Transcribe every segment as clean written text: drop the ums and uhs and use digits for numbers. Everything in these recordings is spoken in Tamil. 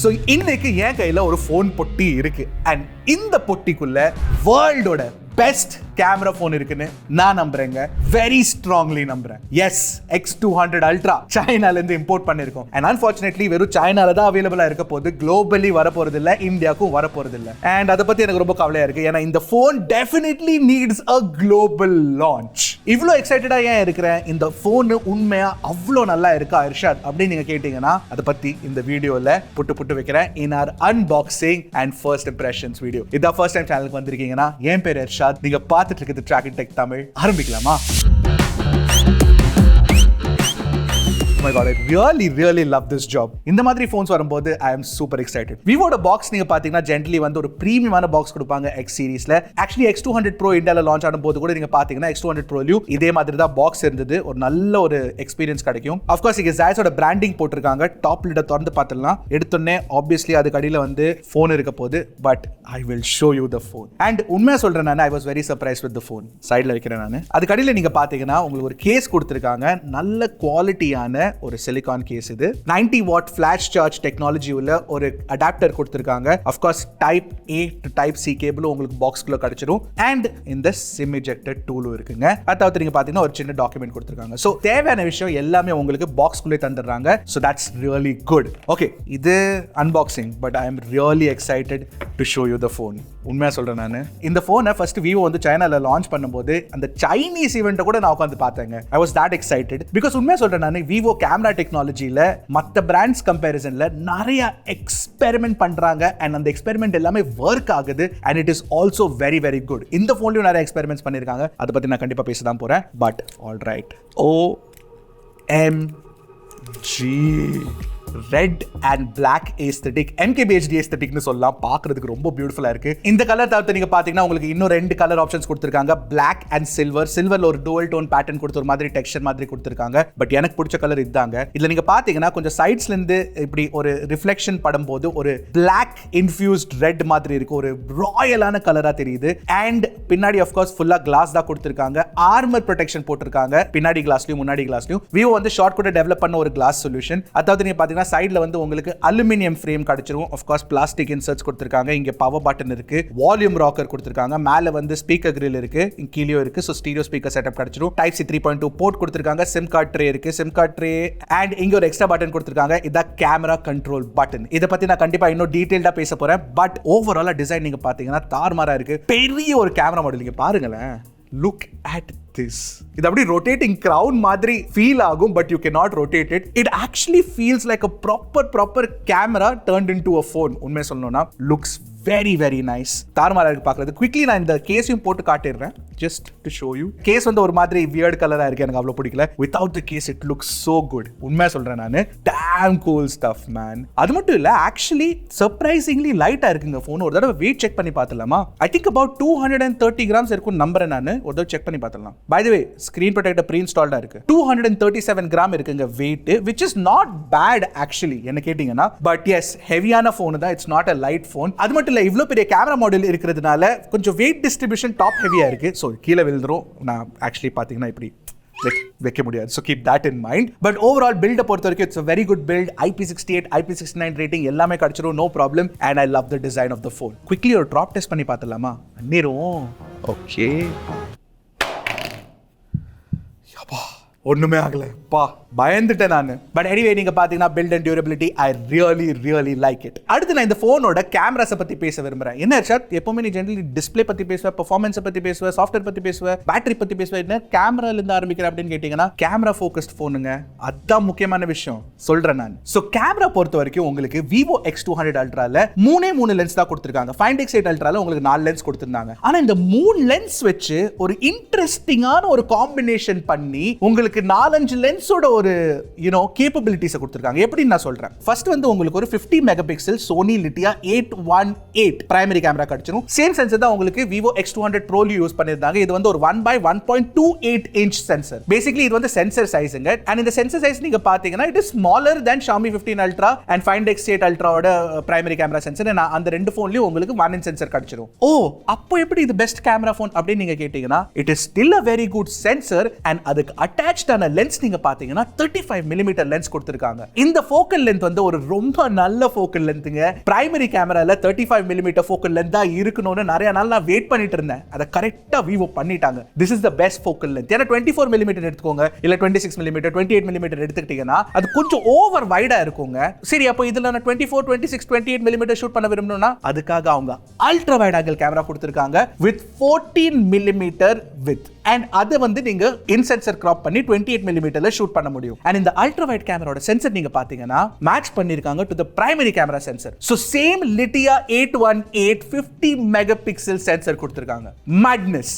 ஸோ இன்னைக்கு என் கையில் ஒரு ஃபோன் பொட்டி இருக்கு அண்ட் இந்த பொட்டிக்குள்ள வேர்ல்டோட பெஸ்ட் கேமரா போன் இருக்குன்னு நான் நம்புறேங்க. வெரி ஸ்ட்ராங்லி நம்புறேன். எஸ், X200 Ultra சைனால இருந்து இம்போர்ட் பண்ணிருக்கோம். அண்ட் அன்பார்ச்சுனேட்லி வெறும் சைனால தான் அவைலபிளா இருக்க போகுது. குளோபலி வர போறது இல்ல, இந்தியாவுக்கும் வர போறது இல்ல. அண்ட் அதை பத்தி எனக்கு ரொம்ப கவலையா இருக்கு. ஏன்னா இந்த phone definitely needs a global launch. இவ்வளோ எக்ஸைட்டடா ஏன் இருக்கிறேன்? இந்த போன் உண்மையா அவ்வளோ நல்லா இருக்கா இர்ஷாத் அப்படின்னு நீங்க கேட்டீங்கன்னா அதை பத்தி இந்த வீடியோல புட்டு வைக்கிறேன். In our unboxing and first impressions video. இதான் ஃபர்ஸ்ட் டைம் சேனலுக்கு வந்திருக்கீங்கன்னா என் பேர் இர்ஷாத். நீங்க பார்த்துட்டு இருக்கிறது Trakin Tech தமிழ். ஆரம்பிக்கலாமா? Oh my God, I really love this job. இந்த மாதிரி phones வரும்போது I am super excited. vivoட பாக்ஸ் நீங்க பாத்தீங்கன்னா ஜென்ரலி வந்து ஒரு பிரீமியமான பாக்ஸ் கொடுப்பாங்க X சீரிஸ்ல. ஆக்சுவலி X200 Pro இந்தியால லான்ச் ஆனபோது கூட நீங்க பாத்தீங்கன்னா X200 Proலயும் இதே மாதிரி தான் பாக்ஸ் இருந்தது. ஒரு நல்ல ஒரு எக்ஸ்பீரியன்ஸ் கிடைக்கும். ஆஃப் கோர்ஸ் இங்க Zeiss-ஓட பிராண்டிங் போட்டிருக்காங்க. டாப் லிட திறந்து பார்த்தலாம். எடுத்தோடனே ஆப்வியஸ்லி அதுக்கு அடியில வந்து ஃபோன் இருக்க போகுது. But I will show you the phone. And உண்மையா சொல்றேன் நான், I was very surprised with the phone. சைடுல வைக்கிறேன் நான். அதுக்கு அடியில நீங்க பாத்தீங்கன்னா உங்களுக்கு ஒரு கேஸ் கொடுத்திருக்காங்க. நல்ல குவாலிட்டியான ஒரு சிலிகான் கேஸ். இது 90 வாட் ஃபிளாஷ் சார்ஜ் டெக்னாலஜி உள்ள ஒரு அடாப்டர் கொடுத்திருக்காங்க. Of course type A to type C cable உங்களுக்கு பாக்ஸ்க்குள்ள கிடைச்சிரும். அண்ட் இந்த சிம் எஜெக்டர் டூலும் இருக்குங்க. அதாவது நீங்க பாத்தீங்கன்னா ஒரு சின்ன டாக்குமெண்ட் கொடுத்திருக்காங்க. சோ தேவையான விஷயம் எல்லாமே உங்களுக்கு பாக்ஸ்க்குள்ளே தந்துடுறாங்க. So that's really good. Okay, இது unboxing. But I am really excited to show you the phone. உண்மையா சொல்றேன் நான். இந்த போனை ஃபர்ஸ்ட் விவோ வந்து சைனால லான்ச் பண்ணும்போது அந்த சைனீஸ் ஈவெண்ட்டை கூட நான் உட்காந்து பார்த்தேங்க. I was that excited because உண்மையா சொல்றேன் நான், விவோ கேமரா டெக்னாலஜியில மற்ற பிராண்ட்ஸ் கம்பேரிசன்ல நிறைய எக்ஸ்பெரிமெண்ட் பண்றாங்க. அண்ட் அந்த எக்ஸ்பெரிமெண்ட் எல்லாமே ஒர்க் ஆகுது. And it is also very very good. இந்த போன்லயும் நிறைய எக்ஸ்பெரிமெண்ட்ஸ் பண்ணிருக்காங்க. அதை பத்தி நான் கண்டிப்பா பேச தான் போறேன். But all right, OMG red and black aesthetic, MKBHD ஏஸ்தட்டிக்னு சொல்லலாம். பார்க்கறதுக்கு ரொம்ப பியூட்டிஃபுல்லா இருக்கு. இந்த கலர் தவிர்த்து நீங்க பாத்தீங்கன்னா உங்களுக்கு இன்னும் 2 கலர் ஆப்ஷன்ஸ் கொடுத்திருக்காங்க. Black and silver. சில்வர்ல ஒரு டுவல் டோன் பேட்டர்ன் கொடுத்து ஒரு மாதிரி டெக்ஸ்சர் மாதிரி கொடுத்திருக்காங்க. பட் எனக்கு பிடிச்ச கலர் இதுதாங்க. இதுல நீங்க பாத்தீங்கன்னா கொஞ்சம் சைட்ஸ்ல இருந்து இப்படி ஒரு ரிஃப்ளெக்ஷன் படும்போது ஒரு பிளாக் இன்ஃபியூஸ்ட் ரெட் மாதிரி இருக்கு. ஒரு ராயலான கலரா தெரியுது. அண்ட் பின்னாடி ஆஃப் கோர்ஸ் ஃபுல்லா கிளாஸ் தான் கொடுத்திருக்காங்க. ஆர்மர் ப்ரொடெக்ஷன் போட்டிருக்காங்க பின்னாடி கிளாஸ்லயும் முன்னாடி கிளாஸ்லயும். விவோ வந்து ஷார்ட் கூட டெவலப் பண்ண ஒரு கிளாஸ் சொல்யூஷன். அதாவது நீங்க பாத்தீங்கன்னா சைடுல வந்து உங்களுக்கு அலுமினியம் ஃப்ரேம் கிடைச்சிரும். ஆஃப் கோர்ஸ் பிளாஸ்டிக் இன்சர்ட்ஸ் கொடுத்திருக்காங்க. இங்க பவர் பட்டன் இருக்கு. வால்யூம் ராக்கர் கொடுத்திருக்காங்க. மேல வந்து ஸ்பீக்கர் கிரில் இருக்கு. கீழே இருக்கு. சோ ஸ்டீரியோ ஸ்பீக்கர் செட்டப் கிடைச்சிரும். டைப் C 3.2 போர்ட் கொடுத்திருக்காங்க. சிம் கார்டு ட்ரே இருக்கு. சிம் கார்டு ட்ரே அண்ட் இங்க ஒரு எக்ஸ்ட்ரா பட்டன் கொடுத்திருக்காங்க. இத கேமரா கண்ட்ரோல் பட்டன். இத பத்தி நான் கண்டிப்பா இன்னும் டீடைலா பேச போறேன். பட் ஓவராலா டிசைன் நீங்க பாத்தீங்கன்னா தார்மாரா இருக்கு. பெரிய ஒரு கேமரா மாடல். நீங்க பாருங்களேன். Look at this. இது அப்படி rotating crown மாதிரி feel ஆகும். But you cannot rotate it. It actually feels like a proper camera turned into a phone. உண்மையை சொல்லணும்னா looks very very nice. தார்மாரா இருக்கு பார்க்கிறது. குவிக்லி நான் இந்த கேஸையும் போட்டு காட்டிடுறேன் just to show you. Case வந்து ஒரு மாதிரி weird கலரா இருக்கு. எனக்கு அவ்வளவு பிடிக்கல. Without the case it looks so good. உண்மையா சொல்றேன் நான். Damn cool stuff man. அது மட்டும் இல்ல, actually surprisingly லைட்டா இருக்குங்க ஃபோன். ஒரு தடவை weight check பண்ணி பார்த்தலாமா? I think about 230 grams இருக்கும் நம்புறேன் நான். ஒரு தடவை செக் பண்ணி பார்த்தலாம். By the way, screen protector pre-installed இருக்கு. 237 gram இருக்குங்க weight, which is not bad actually என்ன கேட்டிங்கன்னா. But yes, ஹெவியான ஃபோன் தான். It's not a light phone. அது மட்டும் இல்ல, இவ்ளோ பெரிய கேமரா மாடல் இருக்கிறதுனால கொஞ்சம் weight distribution டாப் ஹெவியா இருக்கு. சோ கீழே விழுந்துரும். நான் ஆக்சுவலி பாத்தீங்கன்னா இப்படி வைக்க முடியாது. So keep that in mind. But overall build பொறுத்த வரைக்கும் it's a very good build. IP68, IP69 rating எல்லாமே கிடைச்சிரும். No problem. And I love the design of the phone. Quickly ஒரு drop test பண்ணி பார்த்தலாமா? அன்னிரும். Okay. யப்பா, ஒண்ணுமே ஆகல. பா, பயந்துட்டேன் நான். பட் எனிவே நீங்க பாத்தீங்கன்னா build and durability I really like it. அடுத்து நான் இந்த போனோட கேமராஸை பத்தி பேச விரும்புறேன். என்ன சார், எப்பவுமே நீ ஜெனரலி டிஸ்பிளே பத்தி பேசுவ, பெர்ஃபார்மன்ஸை பத்தி பேசுவ, சாஃப்ட்வேர் பத்தி பேசுவ, பேட்டரி பத்தி பேசுவ. என்ன கேமரால இருந்து ஆரம்பிக்கிற அப்படின்னு கேட்டீங்கன்னா கேமரா ஃபோக்கஸ்ட் போனுங்க. அதான் முக்கியமான விஷயம் சொல்றேன் நான். சோ கேமரா பொறுத்த வரைக்கும் உங்களுக்கு vivo X200 Ultraல 3 லென்ஸ் தான் கொடுத்திருக்காங்க. Find X8 Ultraல உங்களுக்கு 4 லென்ஸ் கொடுத்திருந்தாங்க. ஆனா இந்த 3 லென்ஸ் வச்சு ஒரு இன்ட்ரெஸ்டிங்கான ஒரு காம்பினேஷன் பண்ணி உங்களுக்கு 4-5 லென்ஸோட ஒரு கேப்பபிலிட்டிஸ் கொடுத்திருக்காங்க. எப்படி நான் சொல்றேன். ஃபர்ஸ்ட் வந்து உங்களுக்கு ஒரு 50 megapixel Sony Litia 818 primary camera கிடைச்சிரும். சேம் சென்சர் தான் உங்களுக்கு vivo X200 Pro யூஸ் பண்ணிருந்தாங்க. இது வந்து ஒரு 1/1.28 inch சென்சர். பேசிக்கலி இது வந்து சென்சர் சைஸ்ங்க. அண்ட் இந்த சென்சர் சைஸ் நீங்க பாத்தீங்கன்னா it is smaller than Xiaomi 15 Ultra and Find X8 Ultraவோட பிரைமரி கேமரா சென்சர். அந்த ரெண்டு போன்லயும் உங்களுக்கு 1 inch சென்சர் கிடைச்சிரும். ஓ, அப்போ எப்படி இது பெஸ்ட் கேமரா போன் அப்படின்னு நீங்க கேட்டீங்கன்னா it is still a very good sensor and அதுக்கு attached அட்டாச்டான லென்ஸ் நீங்க பாத்தீங்கன்னா 35mm லென்ஸ் கொடுத்திருக்காங்க. இந்த ஃபோக்கல் லென்த் வந்து ஒரு ரொம்ப நல்ல ஃபோக்கல் லென்த்ங்க. பிரைமரி கேமரால 35mm ஃபோக்கல் லென்த் தான் இருக்கணும்னு நிறைய நாள் நான் வெயிட் பண்ணிட்டு இருந்தேன். அதை கரெக்டா விவோ பண்ணிட்டாங்க. This is the best focal length. ஏன்னா 24mm எடுத்துக்கோங்க, இல்ல 26mm 28mm எடுத்துக்கிட்டீங்கன்னா அது கொஞ்சம் ஓவர் வைடா இருக்குங்க. சரி, அப்போ இதுல நான் 24, 26, 28mm ஷூட் பண்ண விரும்பணும்னா அதுக்காக அவங்க அல்ட்ரா வைட் ஆங்கிள் கேமரா கொடுத்திருக்காங்க with 14mm width. அண்ட் அதை வந்து நீங்க இன் சென்சர் கிராப் பண்ணி 28mm ஷூட் பண்ண முடியும். அண்ட் இந்த அல்ட்ரா வைட் கேமராவோட சென்சர் நீங்க பாத்தீங்கன்னா மேட்ச் பண்ணிருக்காங்க to the primary camera sensor. So same லிட்டியா 818 50 megapixel sensor கொடுத்திருக்காங்க. Madness.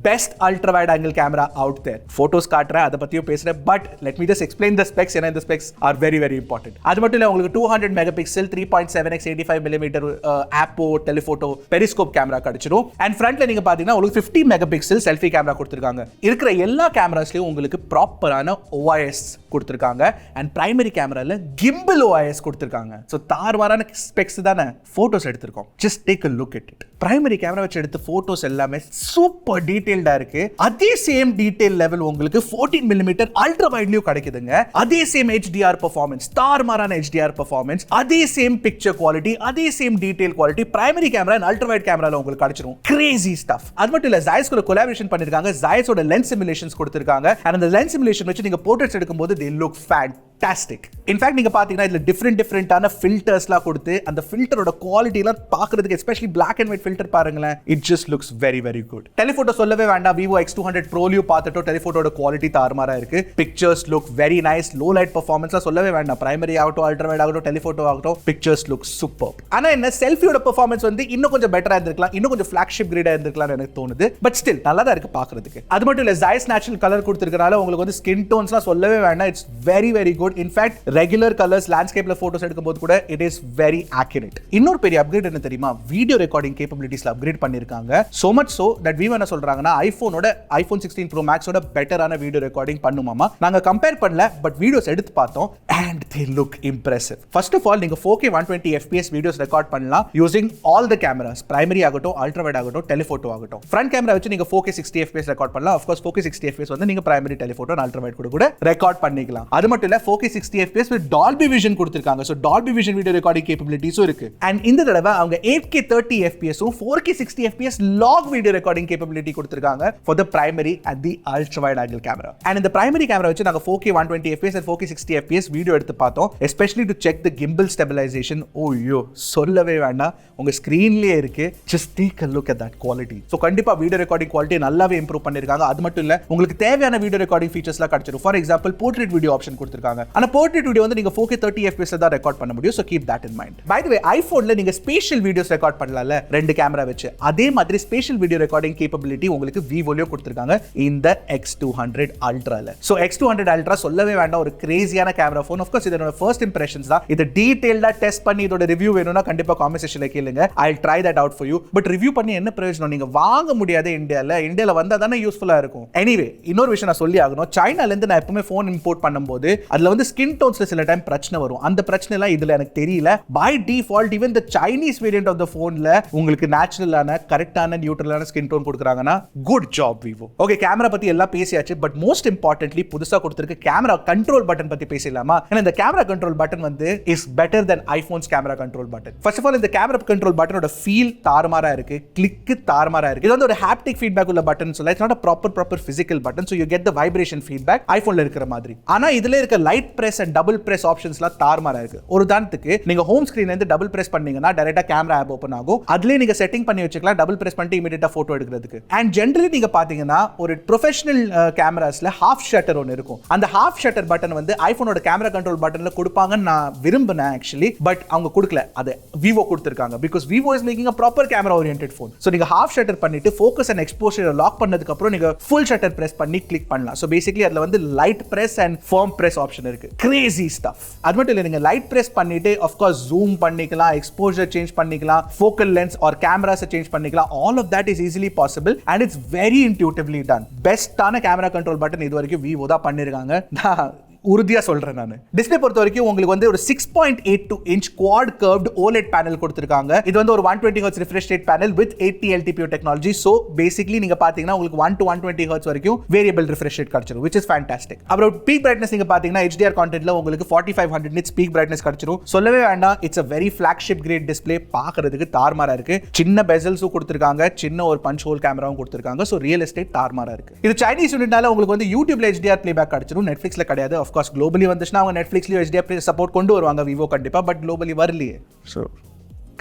Best ultra wide angle camera out there. Photos காட்டுறேன், அதை பத்தியும் பேசுறேன். But let me just explain the specs. ஏன்னா இந்த specs are very very important. அது மட்டும் இல்ல, உங்களுக்கு 200 megapixel 3.7x 85mm APO telephoto periscope camera கிடைச்சிரும். அண்ட் ஃப்ரண்ட்ல நீங்க பாத்தீங்கன்னா உங்களுக்கு 50 மெகாபிக்சல் செல்ஃபி கேமரா கொடுத்திருக்காங்க. இருக்கிற எல்லா கேமராஸ்லயும் உங்களுக்கு ப்ராப்பரான OIS கொடுத்திருக்காங்க. அண்ட் பிரைமரி கேமரால gimbal OIS கொடுத்திருக்காங்க. சோ தார்வாரான ஸ்பெக்ஸ் தானே போட்டோஸ் எடுத்திருக்கோம். Just take a look at it. Primary camera வச்சு எடுத்த போட்டோஸ் எல்லாமே சூப்பர் டீடைல்டா இருக்கு. அதே சேம் டீடைல் லெவல் உங்களுக்கு 14mm அல்ட்ரா வைட்லயும் கிடைக்குதுங்க. அதே சேம் HDR பெர்ஃபார்மன்ஸ், தார்மாரான HDR பெர்ஃபார்மன்ஸ், அதே சேம் பிக்சர் குவாலிட்டி, அதே same detail quality primary camera and ultra wide கேமரால உங்களுக்கு கிடைச்சிரும். Crazy stuff. அது மட்டும் இல்ல, Zeiss கூட கொலாபரேஷன் பண்ணிருக்காங்க. Zeiss ஓட லென்ஸ் சிமுலேஷன்ஸ் கொடுத்திருக்காங்க. and அந்த லென்ஸ் சிமுலேஷன் வச்சு நீங்க போர்ட்ரேட்ஸ் எடுக்கும்போது they look fantastic. இன்ஃபேக்ட் நீங்க பாத்தீங்கன்னா இதுல டிஃபரெண்டான ஃபில்டர்ஸ்லாம் கொடுத்து அந்த ஃபில்டரோட குவாலிட்டி எல்லாம் பார்க்கிறதுக்கு, especially Black and White filter பாருங்களேன், it just looks very very good. Telephoto சொல்லவே வேண்டாம். vivo X200 ப்ரோலியும் பார்த்துட்டோ டெலிஃபோட்டோட குவாலிட்டி தாறுமாறா இருக்கு. Pictures look very nice. Low light பெர்ஃபார்மன்ஸ்லாம் சொல்லவே வேண்டாம். பிரைமரி ஆகட்டும், அல்ட்ரா வைட் ஆகட்டும், டெலிஃபோட்டோ ஆகட்டும், பிக்சர்ஸ் லுக் சூப்பர். ஆனா என்ன, செல்ஃபியோட பெர்ஃபார்மன்ஸ் வந்து இன்னும் கொஞ்சம் பெட்டரா இருந்திருக்கலாம், இன்னும் கொஞ்சம் ஃபிளாக்ஷிப் கிரேடா இருந்திருக்கலாம் எனக்கு தோணுது. பட் ஸ்டில் நல்லா தான் இருக்கு பார்க்கிறதுக்கு. அது மட்டும் இல்ல, Zeiss நேச்சுரல் கலர் கொடுத்திருக்கனால உங்களுக்கு வந்து ஸ்கின் டோன்ஸ்லாம் சொல்லவே வேண்டாம். It's very very good. In fact regular colours லேண்ட்ஸ்கேப்ல போட்டோஸ் எடுக்கும்போது கூட இட் இஸ் வெரி ஆக்யூரேட். இன்னொரு பெரிய அப்கிரேட் என்ன தெரியுமா, வீடியோ ரெக்கார்டிங் கேப்பபிலிட்டிஸ்ல அப்கிரேட் பண்ணிருக்காங்க. so much so that vivo என்ன சொல்றாங்கன்னா ஐபோனோட iPhone 16 Pro Max ஓட பெட்டரான வீடியோ ரெக்கார்டிங் பண்ணுமாமா. நாங்க கம்பேர் பண்ணல, பட் வீடியோஸ் எடுத்து பார்த்தோம் and they look impressive. first of all, நீங்க 4K 120 fps வீடியோஸ் ரெக்கார்ட் பண்ணலாம் using all the cameras, primary ஆகட்டும், அல்ட்ரா வைட் ஆகட்டும், டெலிஃபோட்டோ ஆகட்டும். ஃப்ரண்ட் கேமரா வச்சு நீங்க 4K 60 fps ரெக்கார்ட் பண்ணலாம். of course 4K 60 fps வந்து நீங்க primary, telephoto and ultra white கூட ரெக்கார்ட் பண்ணிக்கலாம். அது மட்டும் இல்ல, 4K 60 fps with Dolby Vision கொடுத்திருக்காங்க. so Dolby Vision video recording கேப்பபிலிட்டிஸும் இருக்கு. and இந்த தடவை அவங்க 8K 30 fps 4K 60 fps log video recording capability கொடுத்திருக்காங்க for the primary and the ultra wide angle camera. and இந்த பிரைமரி கேமரா வச்சு நாங்க 4K 120 fps and 4K 60 fps video எடுத்து பார்த்தோம், especially to check the gimbal stabilization. ஓய்யோ சொல்லவே வேண்டாம், உங்க ஸ்கிரீன்லயே இருக்கு. just take a look at that quality. so கண்டிப்பா வீடியோ ரெக்கார்டிங் குவாலிட்டி நல்லாவே இம்ப்ரூவ் பண்ணிருக்காங்க. அது மட்டும் இல்ல, உங்களுக்கு தேவையான வீடியோ ரெக்கார்டிங் ஃபீச்சர்ஸ்லாம் கிடைச்சிரும். For example portrait video option கொடுத்திருக்காங்க. ஆனா போர்ட்ரேட் வீடியோ வந்து நீங்க 4K 30 fps தான் ரெக்கார்ட் பண்ண முடியும். so keep that in mind. by the way, ஐபோன்ல நீங்க ஸ்பேஷியல் வீடியோஸ் ரெக்கார்ட் பண்ணலாம்ல ரெண்டு கேமரா வச்சு, அதே மாதிரி ஸ்பேஷியல் வீடியோ ரெக்கார்டிங் கேப்பபிலிட்டி உங்களுக்கு விவோலயே கொடுத்திருக்காங்க இந்த X200 Ultraல. so X200 Ultra சொல்லவே வேண்டாம், ஒரு கிரேசியான கேமரா ஃபோன். of course இதோட ஃபர்ஸ்ட் இம்ப்ரஷன்ஸ் தான். இத டீடைலா டெஸ்ட் பண்ணி இதோட ரிவ்யூ வேணும்னா கண்டிப்பா காமெண்ட் செக்ஷன்ல கேளுங்க. I'll try that out for you. But review பண்ணி என்ன பிரயோஜனம், நீங்க வாங்க முடியாது இந்தியால வந்தா தானே யூஸ்ஃபுல்லா இருக்கும். எனிவே, இன்னொரு விஷயம் நான் சொல்லி ஆகணும். சைனால இருந்து நான் எப்பவுமே ஃபோன் இம்போர்ட் பண்ணும்போது அதுல வந்து ஸ்கின் டோன்ஸ்ல சில டைம் பிரச்சனை வரும். அந்த பிரச்சனை எல்லாம் இதுல எனக்கு தெரியல. By default even the Chinese variant of the ஃபோன்ல உங்களுக்கு நேச்சுரலான கரெக்ட்டான நியூட்ரலான ஸ்கின் டோன் கொடுக்கறாங்கன்னா good job vivo. Okay, camera பத்தி எல்லாம் பேசியாச்சு. பட் மோஸ்ட் இம்பார்ட்டன்ட்லி புதுசா கொடுத்திருக்க கேமரா கண்ட்ரோல் பட்டன் பத்தி பேசலாமா? ஏன்னா இந்த கேமரா கண்ட்ரோல் பட்டன் வந்து is better than iPhones camera control button. First of all, இந்த கேமரா கண்ட்ரோல் பட்டனோட ஃபீல் தாறுமாறா இருக்கு, கிளிக் தாறுமாறா இருக்கு. இது வந்து ஒரு ஹாப்டிக் ஃபீட்பேக் உள்ள பட்டன் சொல்ல. It's not a proper physical button, so you get the vibration feedback ஐபோன்ல இருக்கிற மாதிரி. ஆனா இதுல இருக்க light press and double press ஆப்ஷன்ஸ்லாம் தாறுமாறா இருக்கு. ஒரு உதாரணத்துக்கு நீங்க ஹோம் ஸ்கிரீன்ல இருந்து டபுள் பிரஸ் பண்ணீங்கன்னா டைரக்டா கேமரா ஆப் ஓபன் ஆகும். அதுலயே நீங்க செட்டிங் பண்ணி வச்சுக்கலாம் டபுள் பிரஸ் பண்ணிட்டு இமிடியேட்டா போட்டோ எடுக்கிறதுக்கு. அண்ட் ஜெனரலி நீங்க பாத்தீங்கன்னா ஒரு ப்ரொஃபஷனல் கேமராஸ்ல ஹாஃப் ஷட்டர் ஒன்னு இருக்கும். அந்த ஹாஃப் ஷட்டர் பட்டன் வந்து ஐபோனோட கேமரா கண்ட்ரோல் பட்டன்ல கொடுப்பாங்கன்னு நான் விரும்பினேன் ஆக்சுவலி. பட் அவங்க கொடுக்கல, அது விவோ கொடுத்திருக்காங்க. Because Vivo is making a proper camera oriented phone. so நீங்க ஹாஃப் ஷட்டர் பண்ணிட்டு ஃபோக்கஸ் அண்ட் எக்ஸ்போஷர் லாக் பண்ணதுக்கு அப்புறம் நீங்க ஃபுல் ஷட்டர் பிரஸ் பண்ணி கிளிக் பண்ணலாம். so basically அதுல வந்து light press and firm press option இருக்கு. crazy stuff. அது மட்டும் இல்ல, நீங்க லைட் பிரஸ் பண்ணிட்டு of course zoom பண்ணிக்கலாம், எக்ஸ்போஷர் சேஞ்ச் பண்ணிக்கலாம், focal length or cameras change பண்ணிக்கலாம். all of that is easily possible and it's very intuitively done. பெஸ்டான கேமரா கண்ட்ரோல் பட்டன் இது வரைக்கும் விவோ தான் பண்ணிருக்காங்க. உறுதியா சொல்றேன் நான். டிஸ்ப்ளே பொறுத்த வரைக்கும் உங்களுக்கு வந்து ஒரு 6.82 inch quad curved OLED panel கொடுத்திருக்காங்க. இது வந்து ஒரு 120 Hz refresh rate panel with 80 LTPO technology. So basically நீங்க பாத்தீங்கன்னா உங்களுக்கு 1 to 120 Hz வரைக்கும் variable refresh rate கிடைச்சிரும், which is fantastic. அப்புறம் peak brightness நீங்க பாத்தீங்கன்னா HDR contentல உங்களுக்கு 4500 nits peak brightness கிடைச்சிரும். சொல்லவே வேண்டாம், it's a very flagship grade display. பார்க்கிறதுக்கு தார்மாரா இருக்கு. சின்ன bezels கொடுத்திருக்காங்க, சின்ன ஒரு punch hole கேமராவும் கொடுத்திருக்காங்க. So real estate தார்மாரா இருக்கு. இது சைனீஸ் யூனிட்னால உங்களுக்கு வந்து YouTubeல HDR playback கிடைச்சிரும், Netflixல கிடையாது. Of course globally வந்துச்சுனா அவங்க Netflixலயும் HDR support கொண்டு வருவாங்க vivo கண்டிப்பா, பட் globally வரலையே. So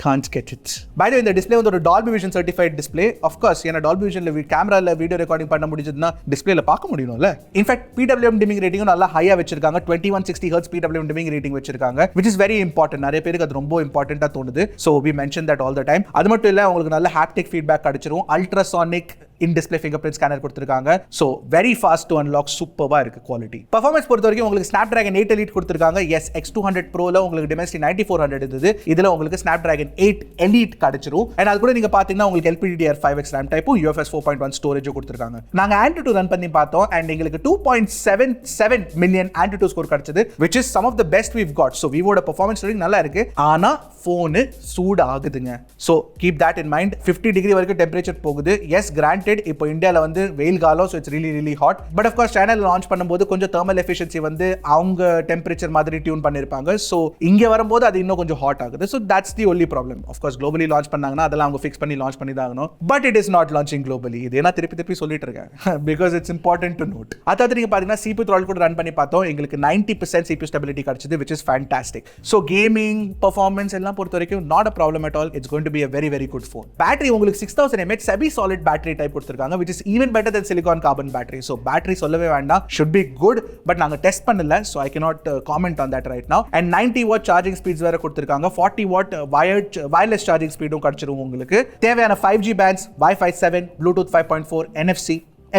can't get it. By the way, இந்த டிஸ்ப்ளே வந்து ஒரு Dolby Vision certified display. Of course ஏன்னா Dolby Visionல கேமரால வீடியோ ரெக்கார்டிங் பண்ண முடிஞ்சதுன்னா டிஸ்ப்ளேல பார்க்க முடியும்ல. இன்ஃபேக்ட் PWM dimming rating நல்லா ஹையா வச்சிருக்காங்க. 2160 Hz PWM dimming rating வச்சிருக்காங்க, which is very important. நிறைய பேருக்கு அது ரொம்ப இம்பார்ட்டன்ட்டா தோணுது. So we mention that all the time. அது மட்டும் இல்ல உங்களுக்கு நல்ல haptic feedback கிடைச்சிரும். Ultrasonic in-display fingerprint scanner கொடுத்திருக்காங்க. So very fast to unlock, சூப்பர்வா இருக்கு குவாலிட்டி. பெர்ஃபார்மன்ஸ் பொறுத்த வரைக்கும் உங்களுக்கு Snapdragon 8 Elite கொடுத்திருக்காங்க. Yes, X200 Proல உங்களுக்கு Dimensity 9400 இருந்தது. இதுல உங்களுக்கு Snapdragon 8 Elite கிடைச்சிரும். and அது கூட நீங்க பாத்தீங்கன்னா உங்களுக்கு LPDDR5X RAM type UFS 4.1 storage கொடுத்திருக்காங்க. நாங்க Antutu ரன் பண்ணி பார்த்தோம் and எங்களுக்கு 2.77 million Antutu ஸ்கோர் கிடைச்சது, which is some of the best we've got. So vivoட பெர்ஃபார்மன்ஸ் ரேட்டிங் நல்லா இருக்கு. ஆனா போன் சூடு ஆகுதுங்க. So keep that in mind. 50 degree வரைக்கும் டெம்பரேச்சர் போகுது. Yes, granted இப்போ இந்தியால வந்து வெயில் காலம், so it's really hot. But of course China launch பண்ணும்போது கொஞ்சம் thermal efficiency வந்து அவங்க டெம்பரேச்சர் மாதிரி டியூன் பண்ணிருப்பாங்க. So இங்க வரும்போது அது இன்னும் கொஞ்சம் ஹாட் ஆகுது. So that's the only problem. Of course globally launch பண்ணாங்கன்னா அதெல்லாம் அவங்க ஃபிக்ஸ் பண்ணி லான்ச் பண்ணி தான் ஆகணும். But it is not launching globally. இது நான் திருப்பி சொல்லிட்டு இருக்கேன் because it's important to note. அதாவது நீங்க பாத்தீங்கன்னா CPU throttle கூட ரன் பண்ணி பார்த்தோம். எங்களுக்கு 90% CPU stability கிடைச்சது, which is fantastic. So gaming performance எல்லாம் பொறுத்த வரைக்கும் not a problem at all. It's going to be a very good phone. Battery உங்களுக்கு 6000 mAh semi solid battery type கொடுத்திருக்காங்க, which is even better than silicon carbon battery. So battery சொல்லவே வேண்டாம், should be good, but நாங்க டெஸ்ட் பண்ணல, so I cannot comment on that right now. And 90 watt charging speeds வேற கொடுத்திருக்காங்க. 40 watt wireless charging speedum கிடைச்சிரும் உங்களுக்கு. தேவையான 5G bands, Wi-Fi 7, Bluetooth 5.4, NFC,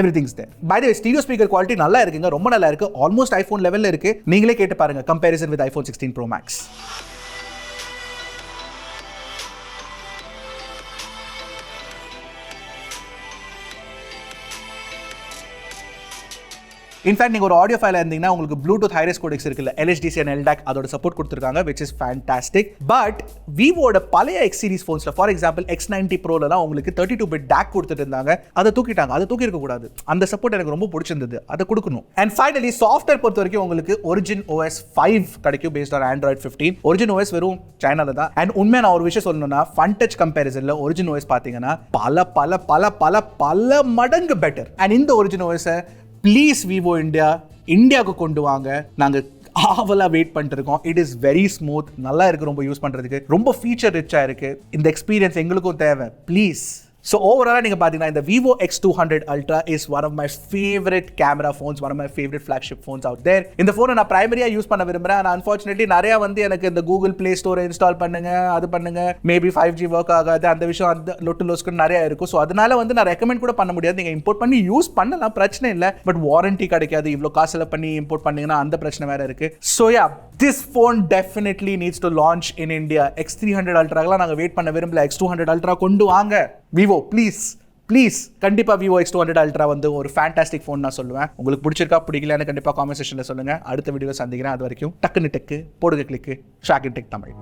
everything's there. By the way, stereo speaker quality நல்லா இருக்குங்க, ரொம்ப நல்லா இருக்கு. ஆல்மோஸ்ட் iPhone லெவல்ல இருக்கு. நீங்களே கேட்டு பாருங்க comparison with iPhone 16 Pro Max. In fact நீங்க ஒரு ஆடியோ ஃபைல இருந்தீங்கன்னா உங்களுக்கு ப்ளூடூத் ஹைரஸ் கோடெக்ஸ் இருக்குல்ல, LHDC and LDAC அதோட சப்போர்ட் கொடுத்திருக்காங்க, which is fantastic. பட் விவோட பழைய X series phonesல ஃபார் எக்ஸாம்பிள் X90 Proல தான் உங்களுக்கு 32-bit DAC கொடுத்துட்டு இருந்தாங்க. அதை தூக்கிட்டாங்க. அதை தூக்கி இருக்க கூடாது. அந்த சப்போர்ட் எனக்கு ரொம்ப பிடிச்சிருந்தது, அதை கொடுக்கணும். அண்ட் ஃபைனலி சாஃப்ட்வேர் பொறுத்த வரைக்கும் உங்களுக்கு Origin OS 5 கிடைக்கும் based on Android 15. Origin OS வெறும் சைனால தான். அண்ட் உண்மையா நான் ஒரு விஷயம் சொல்லணும்னா ஃபன் டச் கம்பேரிசன்ல Origin OS பாத்தீங்கன்னா பல பல பல பல பல மடங்கு பெட்டர். அண்ட் இந்த Origin OS ப்ளீஸ் விவோ இந்தியாவுக்கு கொண்டு வாங்க. நாங்க ஆவலா வெயிட் பண்ணிட்டு இருக்கோம். இட் இஸ் வெரி ஸ்மூத், நல்லா இருக்கு, ரொம்ப யூஸ் பண்றதுக்கு, ரொம்ப ஃபீச்சர் ரிச்சா இருக்கு. இந்த எக்ஸ்பீரியன்ஸ் எங்களுக்கும் தேவை, ப்ளீஸ். So overall நீங்க பாத்தீங்கன்னா இந்த vivo X200 Ultra is one of my favorite camera phones, one of my favorite flagship phones out there. இந்த ஃபோனை நான் பிரைமரியா யூஸ் பண்ண விரும்புறேன். ஆனா அன்ஃபார்ச்சுனேட்லி நிறைய வந்து எனக்கு இந்த கூகுள் பிளே ஸ்டோரை இன்ஸ்டால் பண்ணுங்க, அது பண்ணுங்க, மேபி 5G ஒர்க் ஆகாது, அந்த விஷயம் அந்த லொட்டு லோஸ்க்கு நிறைய இருக்கும். ஸோ அதனால வந்து நான் ரெக்கமெண்ட் கூட பண்ண முடியாது. நீங்க இம்போர்ட் பண்ணி யூஸ் பண்ணலாம், பிரச்சனை இல்லை. பட் வாரண்டி கிடைக்காது. இவ்வளோ காசுல பண்ணி இம்போர்ட் பண்ணீங்கன்னா அந்த பிரச்சனை வேற இருக்கு. So yeah, this phone definitely needs to launch in India. X300 Ultraலாம் நாங்க வெயிட் பண்ண விரும்பல. X200 Ultra கொண்டு வாங்க விவோ, ப்ளீஸ். கண்டிப்பா vivo X200 Ultra வந்து ஒரு ஃபேண்டாஸ்டிக் ஃபோன் நான் சொல்லுவேன். உங்களுக்கு பிடிச்சிருக்கா பிடிக்கலன்னு கண்டிப்பா காமெண்ட் செக்ஷன்ல சொல்லுங்க. அடுத்த வீடியோல சந்திக்கிறேன். அது வரைக்கும் டக்குன்னு டெக்கு போடுங்க, கிளிக்கு ஷாக்கின் டெக் தமிழ்.